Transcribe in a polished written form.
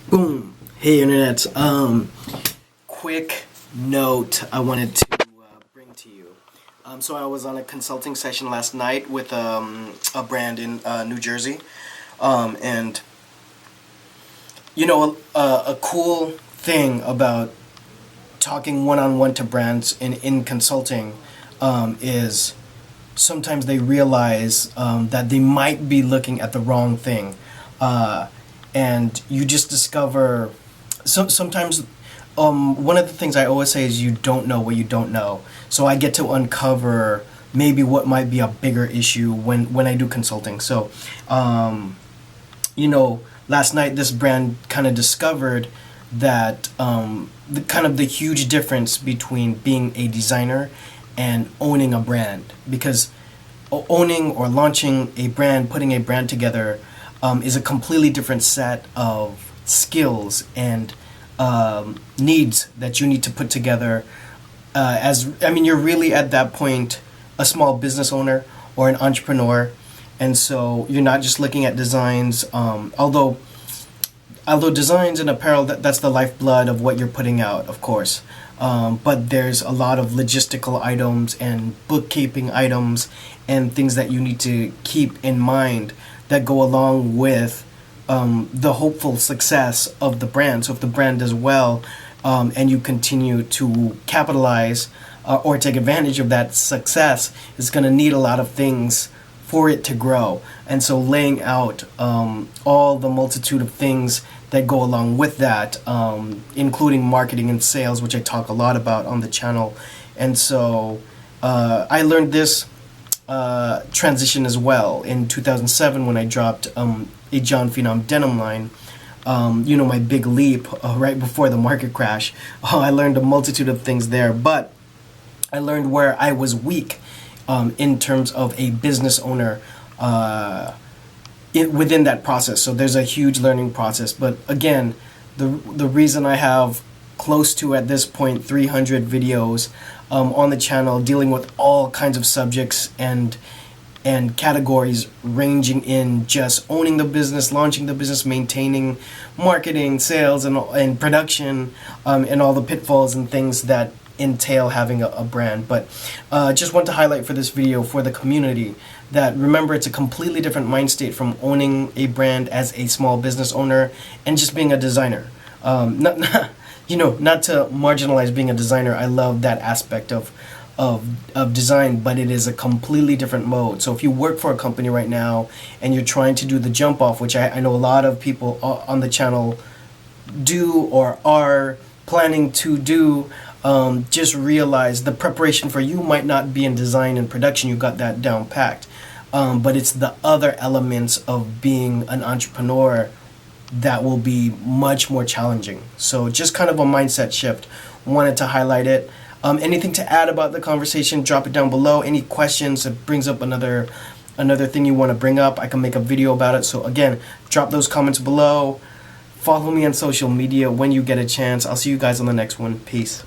Boom. Hey internet. Quick note I wanted to bring to you. So I was on a consulting session last night with a brand in New Jersey, and a cool thing about talking one-on-one to brands in consulting is sometimes they realize that they might be looking at the wrong thing. And you just discover sometimes one of the things I always say is you don't know what you don't know. So I get to uncover maybe what might be a bigger issue when I do consulting. So last night this brand kind of discovered that the huge difference between being a designer and owning a brand, because owning or launching a brand, putting a brand together, is a completely different set of skills and needs that you need to put together. You're really at that point a small business owner or an entrepreneur, and so you're not just looking at designs. Although designs and apparel, that's the lifeblood of what you're putting out, of course. But there's a lot of logistical items and bookkeeping items and things that you need to keep in mind that go along with the hopeful success of the brand. So if the brand does well and you continue to capitalize or take advantage of that success, it's going to need a lot of things for it to grow. And so laying out all the multitude of things that go along with that, including marketing and sales, which I talk a lot about on the channel. And so I learned this transition as well in 2007 when I dropped a Jon Phenom denim line. My big leap right before the market crash. I learned a multitude of things there, but I learned where I was weak in terms of a business owner within that process. So there's a huge learning process. But again, the reason I have close to, at this point, 300 videos on the channel dealing with all kinds of subjects and categories, ranging in just owning the business, launching the business, maintaining, marketing, sales, and production, and all the pitfalls and things that entail having a brand. But just want to highlight for this video for the community that, remember, it's a completely different mind state from owning a brand as a small business owner and just being a designer. Not to marginalize being a designer. I love that aspect of design, but it is a completely different mode. So if you work for a company right now and you're trying to do the jump off, which I know a lot of people on the channel do or are planning to do, just realize the preparation for you might not be in design and production. You got that down packed, but it's the other elements of being an entrepreneur that will be much more challenging. So just kind of a mindset shift. Wanted to highlight it. Anything to add about the conversation, drop it down below. Any questions, that brings up another thing you want to bring up, I can make a video about it. So again, drop those comments below. Follow me on social media when you get a chance. I'll see you guys on the next one. Peace.